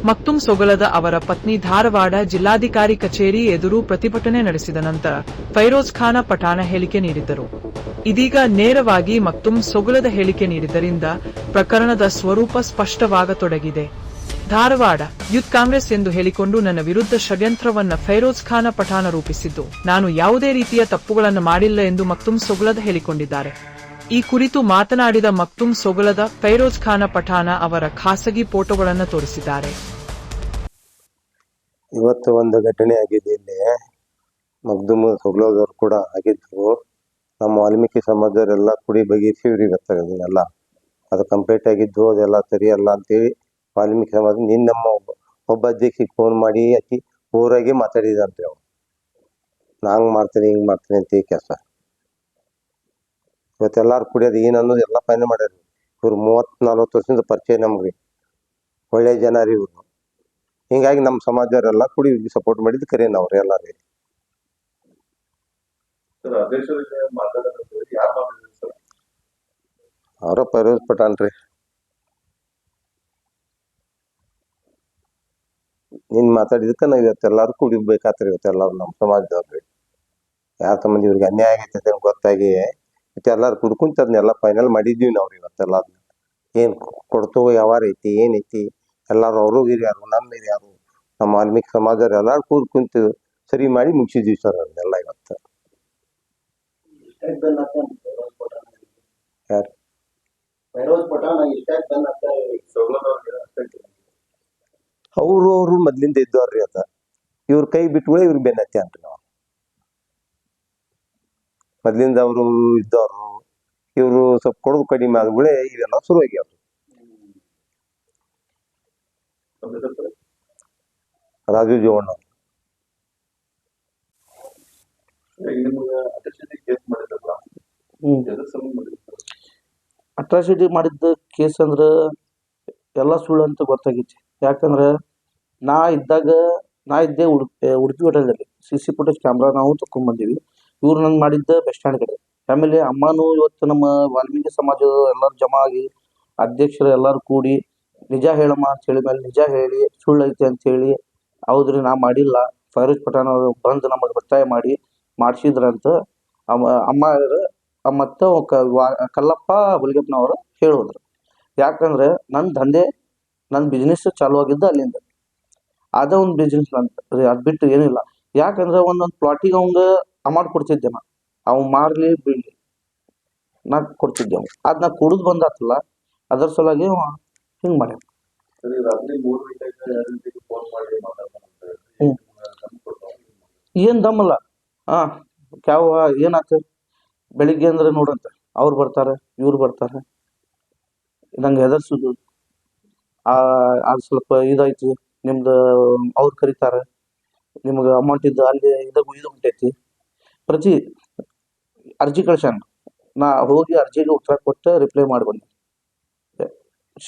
ಮಕ್ತುಮ್ ಸೊಗಲದ ಅವರ ಪತ್ನಿ ಧಾರವಾಡ ಜಿಲ್ಲಾಧಿಕಾರಿ ಕಚೇರಿ ಎದುರು ಪ್ರತಿಭಟನೆ ನಡೆಸಿದ ನಂತರ ಫೈರೋಜ್ ಖಾನ ಪಠಾಣ ಹೇಳಿಕೆ ನೀಡಿದ್ದರು. ಇದೀಗ ನೇರವಾಗಿ ಮಕ್ತುಮ್ ಸೊಗಲದ ಹೇಳಿಕೆ ನೀಡಿದ್ದರಿಂದ ಪ್ರಕರಣದ ಸ್ವರೂಪ ಸ್ಪಷ್ಟವಾಗತೊಡಗಿದೆ. ಧಾರವಾಡ ಯೂತ್ ಕಾಂಗ್ರೆಸ್ ಎಂದು ಹೇಳಿಕೊಂಡು ನನ್ನ ವಿರುದ್ಧ ಷಡ್ಯಂತ್ರವನ್ನ ಫೈರೋಜ್ ಖಾನ ಪಠಾಣ ರೂಪಿಸಿದ್ದು, ನಾನು ಯಾವುದೇ ರೀತಿಯ ತಪ್ಪುಗಳನ್ನು ಮಾಡಿಲ್ಲ ಎಂದು ಮಕ್ತುಮ್ ಸೊಗಲದ ಹೇಳಿಕೊಂಡಿದ್ದಾರೆ. ಈ ಕುರಿತು ಮಾತನಾಡಿದ ಮಕ್ತುಮ್ ಸೊಗಲದ ಫೈರೋಜ್ ಖಾನ ಪಠಾಣ ಅವರ ಖಾಸಗಿ ಫೋಟೋಗಳನ್ನು ತೋರಿಸಿದ್ದಾರೆ. ಇವತ್ತು ಒಂದು ಘಟನೆ ಆಗಿದೆ. ಇಲ್ಲಿ ಮಗ್ದುಮ್ ಸೊಗಲದವ್ರು ಕೂಡ ಆಗಿದ್ರು. ನಮ್ಮ ವಾಲ್ಮೀಕಿ ಸಮಾಜದವರೆಲ್ಲ ಕುಡಿ ಬಗೆಹರಿಸಿವ್ರಿ. ಇವತ್ತೆಲ್ಲ ಅದು ಕಂಪ್ಲೀಟ್ ಆಗಿದ್ದು, ಅದೆಲ್ಲ ಸರಿಯಲ್ಲ ಅಂತೇಳಿ ವಾಲ್ಮೀಕಿ ಸಮಾಜ ನಮ್ಮ ಒಬ್ಬ ಅಧ್ಯಕ್ಷಿಗೆ ಫೋನ್ ಮಾಡಿ ಆಕಿ ಊರಾಗೆ ಮಾತಾಡಿದಂತೆ. ಅವ್ರು ನಾಂಗ್ ಮಾಡ್ತೀನಿ ಹಿಂಗ್ ಮಾಡ್ತೀನಿ ಅಂತ ಕೆಲಸ. ಇವತ್ತೆಲ್ಲಾರು ಕುಡಿಯೋದು ಏನ್ ಅನ್ನೋದು ಎಲ್ಲ ಫೈನಲ್ ಮಾಡ್ಯಾರ. ಇವ್ರು 30-40 ವರ್ಷದಿಂದ ಪರಿಚಯ ನಮ್ಗೆ, ಒಳ್ಳೆ ಜನ ರೀ ಇವ್ರು. ಹಿಂಗಾಗಿ ನಮ್ಮ ಸಮಾಜದವರೆಲ್ಲ ಕುಡಿ ಸಪೋರ್ಟ್ ಮಾಡಿದ್ದು ಕರೆ ನಾವ್ರಿ ಎಲ್ಲಾರಿ. ಅವರ ಫೈರೋಜ್ ಪಠಾಣ್ ರೀ. ನೀನ್ ಮಾತಾಡಿದಕ್ಕ ನಾವ್ ಇವತ್ತೆಲ್ಲಾರು ಕುಡಿಬೇಕಾತ್ರಿ. ಇವತ್ತೆಲ್ಲಾರು ನಮ್ಮ ಸಮಾಜದವ್ರಿ. ಯಾರ ಸಂಬಂಧ ಇವ್ರಿಗೆ ಅನ್ಯಾಯ ಆಗೈತೆ ಅಂತ ಗೊತ್ತಾಗಿ ಎಲ್ಲಾರು ಕುಡ್ಕುಂತ ಅದನ್ನೆಲ್ಲ ಫೈನಲ್ ಮಾಡಿದ್ವಿ ನಾವ್ರಿ. ಇವತ್ತೆಲ್ಲ ಏನ್ ಕೊಡ್ತೋ ಯಾವಾರ ಐತಿ ಏನೈತಿ ಎಲ್ಲಾರು ಅವರು ಹಿರಿಯಾರು ನಮ್ಮ ಹಿರಿಯಾರು ನಮ್ಮ ವಾಲ್ಮೀಕಿ ಸಮಾಜದವ್ರು ಎಲ್ಲಾರು ಕುಂತು ಸರಿ ಮಾಡಿ ಮುಗಿಸಿದ್ವಿ ಸರ್ ಅದನ್ನೆಲ್ಲ. ಇವತ್ತು ಅವ್ರು ಮೊದ್ಲಿಂದ ಇದ್ದವ್ರಿ. ಅದ ಇವ್ರ ಕೈ ಬಿಟ್ಟುಗಳೇ ಇವ್ರಿಗೆ ಬೆನ್ನತ್ತಿ ಅಂತ್ರಿ. ನಾವು ಮೊದ್ಲಿಂದ ಅವರು ಇದ್ದವ್ರು. ಇವ್ರು ಸ್ವಲ್ಪ ಕೊಡೋದು ಕಡಿಮೆ ಆದ್ಗಳೇ ಇವೆಲ್ಲ ಶುರು ಆಗ್ಯಾವ್ರು. ರಾಜು ಜೋವಣ್ಣ ಅಟ್ರಾಸಿಟಿ ಮಾಡಿದ್ದ ಕೇಸ್ ಅಂದ್ರ ಎಲ್ಲ ಸುಳ್ಳು ಅಂತ ಗೊತ್ತಾಗೈತಿ. ಯಾಕಂದ್ರೆ ನಾ ಇದ್ದೇ ಉಡುಪಿ ಹೋಟೆಲ್ದಲ್ಲಿ CC ಫುಟೇಜ್ ಕ್ಯಾಮ್ರಾ ನಾವು ತಕೊಂಡ್ ಬಂದೀವಿ. ಇವ್ರು ನನ್ ಮಾಡಿದ್ದ ಬಸ್ ಸ್ಟ್ಯಾಂಡ್ ಕಡೆ. ಆಮೇಲೆ ಅಮ್ಮನು ಇವತ್ತು ನಮ್ಮ ವಾಲ್ಮೀಕಿ ಸಮಾಜದ ಎಲ್ಲಾರು ಜಮಾ ಆಗಿ ಅಧ್ಯಕ್ಷರು ಎಲ್ಲಾರು ಕೂಡಿ ನಿಜ ಹೇಳಮ್ಮ ಅಂತ ಹೇಳಿ ಮೇಲೆ ನಿಜ ಹೇಳಿ ಸುಳ್ಳು ಐತೆ ಅಂತ ಹೇಳಿ, ಹೌದ್ರಿ ನಾ ಮಾಡಿಲ್ಲ, ಫೈರೋಜ್ ಪಠಾಣ್ ಅವರು ಬಂದು ನಮಗೆ ಒತ್ತಾಯ ಮಾಡಿ ಮಾಡಿಸಿದ್ರಂತ ಅಮ್ಮ ಮತ್ತು ಕಲ್ಲಪ್ಪ ಹುಲಿಗೆಪ್ಪನವರು ಹೇಳೋದ್ರು. ಯಾಕಂದ್ರೆ ನನ್ನ ಬಿಸ್ನೆಸ್ ಚಾಲು ಆಗಿದ್ದು ಅಲ್ಲಿಂದ. ಅದ ಒಂದು ಬಿಸ್ನೆಸ್ ಅದ್ ಬಿಟ್ಟು ಏನಿಲ್ಲ. ಯಾಕಂದ್ರೆ ಒಂದೊಂದು ಪ್ಲಾಟಿಗೆ ಅವಂಗ ಅಮೌಂಟ್ ಕೊಡ್ತಿದ್ದೆ ನಾ. ಅವ್ ಮಾರ್ಲಿ ಬೀಳ್ಲಿ ನಾ ಕೊಡ್ತಿದ್ದೆ. ಅದ್ ನಾ ಕುಡಿದು ಬಂದಾತಲ್ಲ, ಅದ್ರ ಸಲುವಾಗಿ ಹಿಂಗ್ ಮಾಡ್ಯಾನ. ಏನ್ ದಮ್ಮಲ್ಲ. ಏನಾಗ್ತದೆ ಬೆಳಿಗ್ಗೆ ಅಂದ್ರೆ ನೋಡಂತ ಅವ್ರು ಬರ್ತಾರೆ ಇವ್ರು ಬರ್ತಾರೆ ನಂಗೆ ಹೆದರ್ಸುದು. ಅದು ಸ್ವಲ್ಪ ಇದೈತಿ ನಿಮ್ದು, ಅವ್ರು ಕರೀತಾರೆ ನಿಮ್ಗೆ ಅಮೌಂಟ್ ಇದ್ದು ಅಲ್ಲಿ ಇದು ಉಂಟೈತಿ. ಪ್ರತಿ ಅರ್ಜಿ ಕಳ್ಸ್ಯಾನ. ನಾ ಹೋಗಿ ಅರ್ಜಿಗೆ ಉತ್ತರ ಕೊಟ್ಟು ರಿಪ್ಲೈ ಮಾಡಿ ಬಂದೆ.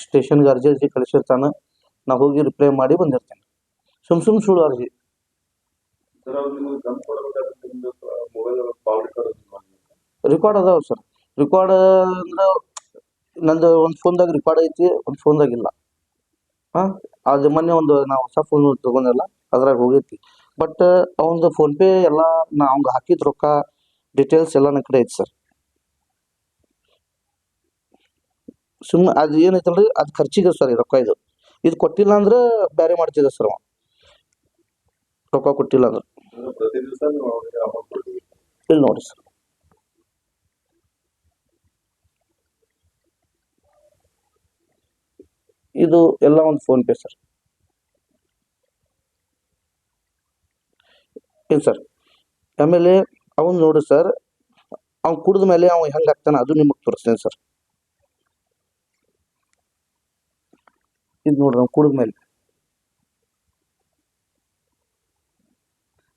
ಸ್ಟೇಷನ್ಗೆ ಅರ್ಜಿ ಕಳಿಸಿರ್ತಾನೆ, ನಾ ಹೋಗಿ ರಿಪ್ಲೈ ಮಾಡಿ ಬಂದಿರ್ತೇನೆ. ಸುಮ್ ಸುಳ್ಳು ಅರ್ಜಿ. ರೆಕಾರ್ಡ್ ಅದಾವ ಸರ್. ರೆಕಾರ್ಡ್ ಅಂದ್ರೆ ನಂದು ಒಂದು ಫೋನ್ದಾಗ ರೆಕಾರ್ಡ್ ಐತಿ, ಒಂದು ಫೋನ್ದಾಗ ಇಲ್ಲ. ಅದು ಮೊನ್ನೆ ಒಂದು ನಾವು ಹೊಸ ಫೋನ್ ತಗೊಂಡಲ್ಲ, ಅದ್ರಾಗ ಹೋಗೈತಿ. ಬಟ್ ಅವಂದು ಫೋನ್ ಪೇ ಎಲ್ಲ ನಾ ಅವ್ಗೆ ಹಾಕಿದ ರೊಕ್ಕ ಡೀಟೇಲ್ಸ್ ಎಲ್ಲ ನನ್ನ ಕಡೆ ಐತಿ ಸರ್. ಸುಮ್ಮನೆ ಅದು ಏನೈತಲ್ರಿ, ಅದು ಖರ್ಚಿಗೆ ಸರ್ ರೊಕ್ಕ. ಇದು ಕೊಟ್ಟಿಲ್ಲ ಅಂದ್ರೆ ಬೇರೆ ಮಾಡ್ತಿದ್ದೆ ಸರ್. ರೊಕ್ಕ ಕೊಟ್ಟಿಲ್ಲ ಅಂದ್ರೆ ಇಲ್ಲಿ ನೋಡಿ ಸರ್, ಇದು ಎಲ್ಲ ಒಂದು ಫೋನ್ ಪೇ ಸರ್. ಇಲ್ಲ ಸರ್. ಆಮೇಲೆ ಅವನು ನೋಡಿ ಸರ್, ಅವ್ನು ಕುಡಿದ ಮೇಲೆ ಅವ್ನು ಹೆಂಗೆ ಆಗ್ತಾನೆ ಅದು ನಿಮಗೆ ತೋರಿಸ್ತೇನೆ ಸರ್. ಇದು ನೋಡ್ರಿ, ಅವ್ನು ಕುಡಿದ ಮೇಲೆ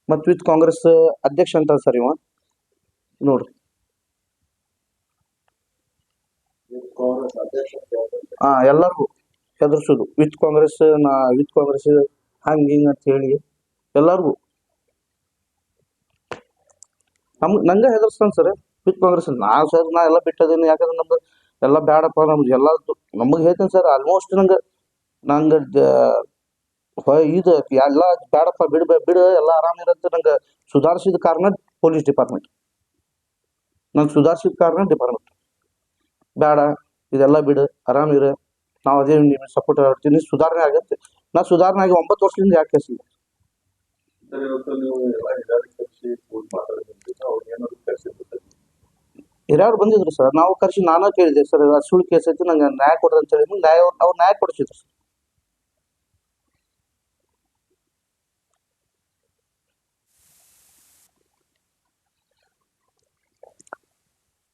ಮತ್ತು ವಿತ್ ಕಾಂಗ್ರೆಸ್ ಅಧ್ಯಕ್ಷ ಅಂತ ಸರ್ ಇವ ನೋಡ್ರಿ. ಎಲ್ಲರಿಗೂ ಹೆದರ್ಸೋದು ವಿತ್ ಕಾಂಗ್ರೆಸ್ ಹಂಗೆ ಹಿಂಗೆ ಅಂತ ಹೇಳಿ ಎಲ್ಲರಿಗೂ ನಂಗೆ ಹೆದರ್ಸ್ತಾನೆ ಸರ್ ವಿತ್ ಕಾಂಗ್ರೆಸ್. ನಾ ಎಲ್ಲ ಬಿಟ್ಟದೇನು. ಯಾಕಂದ್ರೆ ನಮ್ದು ಎಲ್ಲ ಬೇಡಪ್ಪ, ನಮ್ದು ಎಲ್ಲ ನಮಗೆ ಹೇಳ್ತೀನಿ ಸರ್. ಆಲ್ಮೋಸ್ಟ್ ನಂಗೆ ಇದು ಎಲ್ಲ ಬೇಡಪ್ಪ ಬಿಡು ಎಲ್ಲ ಆರಾಮಿರಂತ ನಂಗೆ ಸುಧಾರಿಸಿದ ಕಾರಣ ಪೊಲೀಸ್ ಡಿಪಾರ್ಟ್ಮೆಂಟ್. ನಂಗೆ ಸುಧಾರಿಸಿದ ಕಾರಣ ಡಿಪಾರ್ಟ್ಮೆಂಟ್. ಬೇಡ ಇದೆಲ್ಲ ಬಿಡು, ಆರಾಮಿರು, ನಾವು ಅದೇ ನಿಮ್ಗೆ ಸಪೋರ್ಟ್ ಮಾಡ್ತೀನಿ, ಸುಧಾರಣೆ ಆಗುತ್ತೆ. ನಾ ಸುಧಾರಣೆ ಆಗಿ 9 ವರ್ಷದಿಂದ ಯಾಕೆ ಕೇಸ್ ಇಲ್ಲ. ಹಿರಿಯರು ಬಂದಿದ್ರು ಸರ್, ನಾವು ಕರೆಸಿ ನಾನೇ ಕೇಳಿದೆ ಸರ್, ಸುಳ್ಳು ಕೇಸ್ ಐತಿ, ನಂಗೆ ನ್ಯಾಯ ಕೊಡ್ರಿ ಅಂತ ಹೇಳಿ ಅವ್ರು ನ್ಯಾಯ ಕೊಡಿಸಿದ್ರು ಸರ್.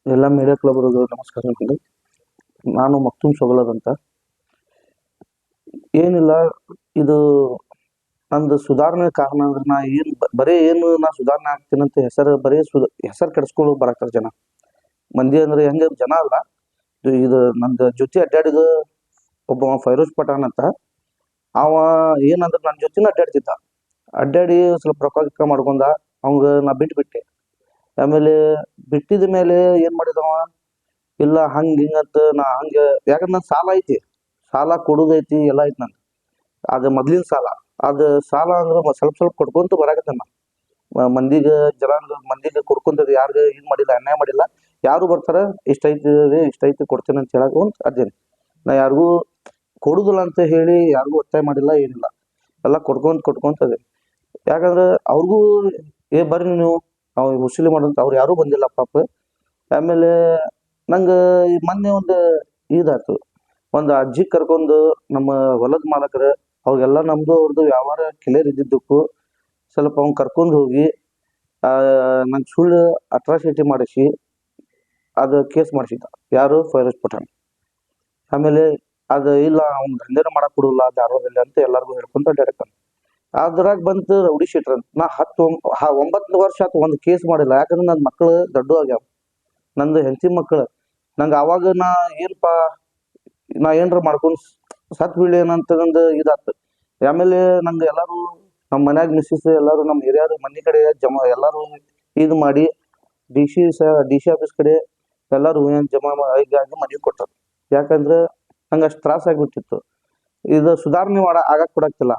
ಎಲ್ಲ ಮೀಡಿಯಾ ಕ್ಲಬ್ ನಮಸ್ಕಾರ. ನಾನು ಮಕ್ತುಮ್ ಸೊಗಲದ್ ಅಂತ. ಏನಿಲ್ಲ, ಇದು ನಂದು ಸುಧಾರಣೆ ಕಾರಣ ಅಂದ್ರೆ ನಾ ಏನು ನಾ ಸುಧಾರಣೆ ಆಗ್ತೀನಂತ ಹೆಸರು ಕೆಡಿಸ್ಕೊಂಡು ಬರಾಕ್ತಾರೆ ಜನ ಮಂದಿ. ಅಂದ್ರೆ ಹೆಂಗೆ ಜನ ಅಲ್ಲ, ಇದು ನಂದು ಜೊತೆ ಅಡ್ಡಾಡಿದ ಒಬ್ಬ ಫೈರೋಜ್ ಪಠಾಣ್ ಅಂತ. ಅವ ಏನಂದ್ರೆ ನನ್ನ ಜೊತೆನ ಅಡ್ಡಾಡಿ ಸ್ವಲ್ಪ ರೊಕ್ಕ ಮಾಡ್ಕೊಂಡ. ಅವಂಗ ನಾ ಬಿಟ್ಬಿಟ್ಟೆ. ಆಮೇಲೆ ಬಿಟ್ಟಿದ ಮೇಲೆ ಏನ್ ಮಾಡಿದವ, ಇಲ್ಲ ಹಂಗೆ ಹಿಂಗಂತ ನಾ ಹಂಗೆ, ಯಾಕಂದ್ರೆ ನನ್ನ ಸಾಲ ಐತಿ, ಸಾಲ ಕೊಡೋದೈತಿ, ಎಲ್ಲ ಐತಿ ನಂದು. ಅದು ಮೊದ್ಲಿನ ಸಾಲ, ಅದು ಸಾಲ ಅಂದ್ರೆ ಸ್ವಲ್ಪ ಕೊಡ್ಕೊಂತ ಬರಾಕತ್ತಾನ. ಮಂದಿಗೆ ಕೊಡ್ಕೊಂತದ್ದು ಯಾರಿಗೆ ಇದು ಮಾಡಿಲ್ಲ, ಅನ್ಯಾಯ ಮಾಡಿಲ್ಲ. ಯಾರು ಬರ್ತಾರ ಇಷ್ಟೈತಿ ಕೊಡ್ತೇನೆ ಅಂತ ಹೇಳಕ್ ಅದೇನೆ. ನಾ ಯಾರಿಗೂ ಕೊಡುದಿಲ್ಲ ಅಂತ ಹೇಳಿ ಯಾರಿಗೂ ಒತ್ತಾಯ ಮಾಡಿಲ್ಲ, ಏನಿಲ್ಲ. ಎಲ್ಲ ಕೊಡ್ಕೊಂತದೆ. ಯಾಕಂದ್ರೆ ಅವ್ರಿಗೂ ಬರ್ರಿ ನೀವು ನಾವು ವಸೂಲಿ ಮಾಡೋಂತ ಅವ್ರು ಯಾರೂ ಬಂದಿಲ್ಲ ಪಾಪ. ಆಮೇಲೆ ನಂಗೆ ಮೊನ್ನೆ ಒಂದು ಇದಾಯ್ತು, ಒಂದು ಅಜ್ಜಿ ಕರ್ಕೊಂಡು ನಮ್ಮ ಹೊಲದ ಮಾಲಕರು ಅವ್ರಿಗೆಲ್ಲ ನಮ್ದು ಅವ್ರದ್ದು ವ್ಯವಹಾರ ಕ್ಲಿಯರ್ ಇದ್ದಿದ್ದಕ್ಕೂ ಸ್ವಲ್ಪ ಅವ್ನು ಕರ್ಕೊಂಡು ಹೋಗಿ ನಂಗೆ ಸುಳ್ಳು ಅಟ್ರಾಸಿಟಿ ಮಾಡಿಸಿ ಅದು ಕೇಸ್ ಮಾಡಿಸಿದ್ದ. ಯಾರು? ಫೈರೋಜ್ ಪಠಾಣ್. ಆಮೇಲೆ ಅದು ಇಲ್ಲ ಅವ್ನು ದಂಧೆನ ಮಾಡಕ್ ಕೊಡಲ್ಲ ಧಾರವಾಡದಲ್ಲಿ ಅಂತ ಎಲ್ಲರಿಗೂ ಹೇಳ್ಕೊಂತ ಅಡ್ಡಾಡ್ತಾನೆ. ಅದ್ರಾಗ ಬಂತು ರೌಡಿ ಶೀಟರ್ ಅಂತ. ನಾ 9 ವರ್ಷ ಆಯ್ತು ಒಂದು ಕೇಸ್ ಮಾಡಿಲ್ಲ. ಯಾಕಂದ್ರೆ ನನ್ನ ಮಕ್ಕಳು ದೊಡ್ಡ ಆಗ್ಯಾವ, ನಂದು ಹೆಂಡತಿ ಮಕ್ಕಳು. ನಂಗೆ ಅವಾಗ ನಾ ಏನಪ್ಪ, ನಾ ಏನಾರ ಮಾಡ್ಕೊಂಡು ಸತ್ ಬೀಳಿ ಏನಂತ ನಂದು ಇದಾಯ್ತು. ಆಮೇಲೆ ನಂಗೆ ಎಲ್ಲರೂ ನಮ್ಮ ಮನ್ಯಾಗ ಮಿಸ್ಸಸ್ ಎಲ್ಲರೂ ನಮ್ಮ ಹಿರಿಯರು ಮನೆ ಕಡೆ ಎಲ್ಲರೂ ಇದು ಮಾಡಿ ಡಿ ಸಿ ಆಫೀಸ್ ಕಡೆ ಎಲ್ಲರೂ ಜಮಾ ಆಗಿ ಮನೆಗೆ ಕೊಟ್ಟರು. ಯಾಕಂದ್ರೆ ನಂಗೆ ಅಷ್ಟು ತ್ರಾಸ ಆಗಿಬಿಟ್ಟಿತ್ತು. ಇದು ಸುಧಾರಣೆ ಆಗಕ್ಕೆ ಕೊಡಕ್ತಿಲ್ಲ.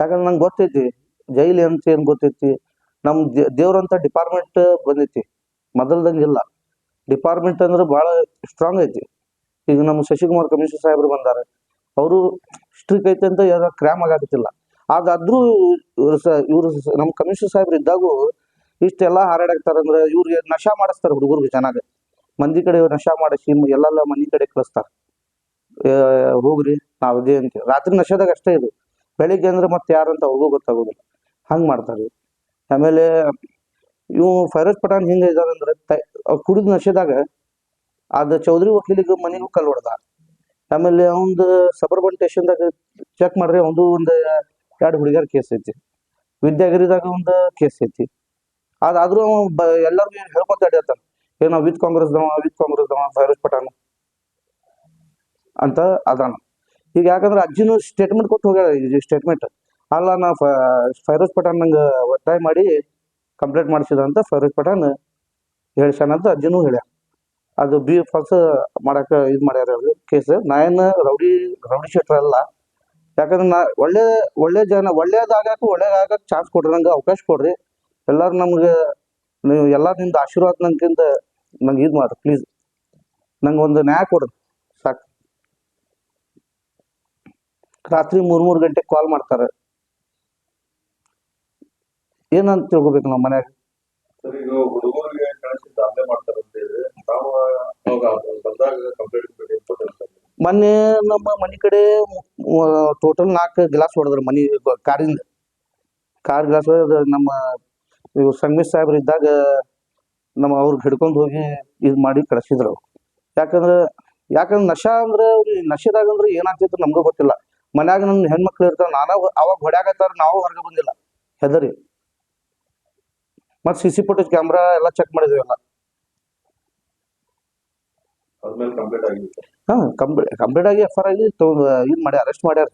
ಯಾಕಂದ್ರೆ ನಂಗೆ ಗೊತ್ತೈತಿ ಜೈಲು ಅಂತ ಏನು ಗೊತ್ತೈತಿ. ನಮ್ಮ ದೇವ್ರಂತ ಡಿಪಾರ್ಟ್ಮೆಂಟ್ ಬಂದೈತಿ, ಮೊದಲ್ದಂಗೆ ಇಲ್ಲ. ಡಿಪಾರ್ಟ್ಮೆಂಟ್ ಅಂದ್ರೆ ಭಾಳ ಸ್ಟ್ರಾಂಗ್ ಐತಿ. ಈಗ ನಮ್ಮ ಶಶಿಕುಮಾರ್ ಕಮಿಷನರ್ ಸಾಹೇಬ್ರು ಬಂದಾರೆ, ಅವರು ಸ್ಟ್ರಿಕ್ ಐತೆ ಅಂತ ಯಾರು ಕ್ರೈಮ್ ಆಗತ್ತಿಲ್ಲ. ಅದಾದ್ರೂ ಇವರು ನಮ್ಮ ಕಮಿಷನರ್ ಸಾಹೇಬ್ರು ಇದ್ದಾಗೂ ಇಷ್ಟೆಲ್ಲ ಹಾರಾಡಾಕ್ತಾರಂದ್ರೆ ಇವ್ರಿಗೆ ನಶಾ ಮಾಡಿಸ್ತಾರೆ. ಹುಡುಗರಿಗೆ ಚೆನ್ನಾಗ ಮಂದಿ ಕಡೆ ನಶಾ ಮಾಡಿಸಿ ಎಲ್ಲೆಲ್ಲ ಮನೆ ಕಡೆ ಕಳಿಸ್ತಾರೆ. ಹೋಗ್ರಿ ನಾವು ಇದೇ ಅಂತ. ರಾತ್ರಿ ನಶೆದಾಗ ಅಷ್ಟೇ ಇದು, ಬೆಳಿಗ್ಗೆ ಅಂದ್ರೆ ಮತ್ತೆ ಯಾರಂತ ಅವ್ರಿಗೂ ಗೊತ್ತಾಗೋದಿಲ್ಲ. ಹಂಗೆ ಮಾಡ್ತಾರೆ. ಆಮೇಲೆ ಇವು ಫೈರೋಜ್ ಪಠಾಣ್ ಹಿಂಗೆ ಇದಾರಂದ್ರೆ ಕುಡಿದ ನಶೆದಾಗ ಅದು ಚೌಧರಿ ವಕೀಲಿಗೆ ಮನೆಗೂ ಕಲ್ಲು ಹೊಡೆದ. ಆಮೇಲೆ ಅವಂದು ಸಬರ್ಬನ್ ಸ್ಟೇಷನ್ದಾಗ ಚೆಕ್ ಮಾಡ್ರಿ, ಅವಂದು ಒಂದು 2 ಹುಡುಗಿಯರ ಕೇಸ್ ಐತಿ. ವಿದ್ಯಾಗಿರಿದಾಗ ಒಂದು ಕೇಸ್ ಐತಿ. ಅದಾದ್ರೂ ಎಲ್ಲರಿಗೂ ಹೇಳ್ಕೊತ ಅಡ್ಯಾತಾನ, ಏನೋ ವಿತ್ ಕಾಂಗ್ರೆಸ್ದವ ಫೈರೋಜ್ ಪಠಾಣ್ ಅಂತ ಅದಾನ. ಈಗ ಯಾಕಂದ್ರೆ ಅಜ್ಜಿನೂ ಸ್ಟೇಟ್ಮೆಂಟ್ ಕೊಟ್ಟು ಹೋಗ್ಯಾರ. ಇದು ಸ್ಟೇಟ್ಮೆಂಟ್ ಅಲ್ಲ, ನಾ ಫೈರೋಜ್ ಪಠಾಣ್ ನಂಗೆ ಒತ್ತಾಯ ಮಾಡಿ ಕಂಪ್ಲೇಂಟ್ ಮಾಡಿಸಿದ ಅಂತ ಫೈರೋಜ್ ಪಠಾಣ್ ಹೇಳ್ಸಾನ ಅಂತ ಅಜ್ಜಿನೂ ಹೇಳ್ಯಾರ. ಅದು ಫಾಲ್ಸ್ ಮಾಡಕ್ಕೆ ಇದು ಮಾಡ್ಯಾರ ಅವ್ರಿಗೆ ಕೇಸ್. ನಾ ಏನು ರೌಡಿ ಶೀಟರ್ ಅಲ್ಲ. ಯಾಕಂದ್ರೆ ನಾ ಒಳ್ಳೇದಾಗಕ್ಕೆ ಚಾನ್ಸ್ ಕೊಡ್ರಿ, ನಂಗೆ ಅವಕಾಶ ಕೊಡ್ರಿ. ಎಲ್ಲರೂ ನಮ್ಗೆ ನೀವು ಎಲ್ಲ ನಿಮ್ದು ಆಶೀರ್ವಾದ ನಂಗಿಂತ ನಂಗೆ ಇದು ಮಾಡ್ರಿ ಪ್ಲೀಸ್. ನಂಗೆ ಒಂದು ನ್ಯಾಯ ಕೊಡ್ರಿ ಸಾಕು. ರಾತ್ರಿ 3 ಗಂಟೆಗೆ ಕಾಲ್ ಮಾಡ್ತಾರೆ. ಏನಂತ ತಿಳ್ಕೊಬೇಕು ನಾವು ಮನ್ಯಾಗ. ಮೊನ್ನೆ ನಮ್ಮ ಮನೆ ಕಡೆ ಟೋಟಲ್ 4 ಗ್ಲಾಸ್ ಹೊಡೆದ್ರು ಮನೆ ಕಾರ್ ಗ್ಲಾಸ್. ನಮ್ಮ ಸಂಗಮೇಶ್ ಸಾಹೇಬ್ರು ಇದ್ದಾಗ ಅವ್ರಿಗೆ ಹಿಡ್ಕೊಂಡು ಹೋಗಿ ಇದು ಮಾಡಿ ಕಳಿಸಿದ್ರು. ಯಾಕಂದ್ರೆ ನಶಾ ಅಂದ್ರೆ ನಶೆದಾಗ ಅಂದ್ರೆ ಏನಾಗ್ತಿತ್ತು ನಮ್ಗೂ ಗೊತ್ತಿಲ್ಲ. ಮನ್ಯಾಗ ನನ್ನ ಹೆಣ್ಮಕ್ಳು ಇರ್ತಾವ, ಅವಾಗ ಹೊಡ್ಯಾಗತ್ತಾರ, ನಾವು ಹೊರಗೆ ಬಂದಿಲ್ಲ ಹೆದರಿ. ಮತ್ತೆ CC ಫುಟೇಜ್ ಕ್ಯಾಮ್ರಾ ಎಲ್ಲ ಚೆಕ್ ಮಾಡಿದ್ವಿ ಎಲ್ಲ. ಕಂಪ್ಲೀಟ್ ಆಗಿ FIR ಆಗಿ ಇದು ಮಾಡಿ ಅರೆಸ್ಟ್ ಮಾಡ್ಯಾರ.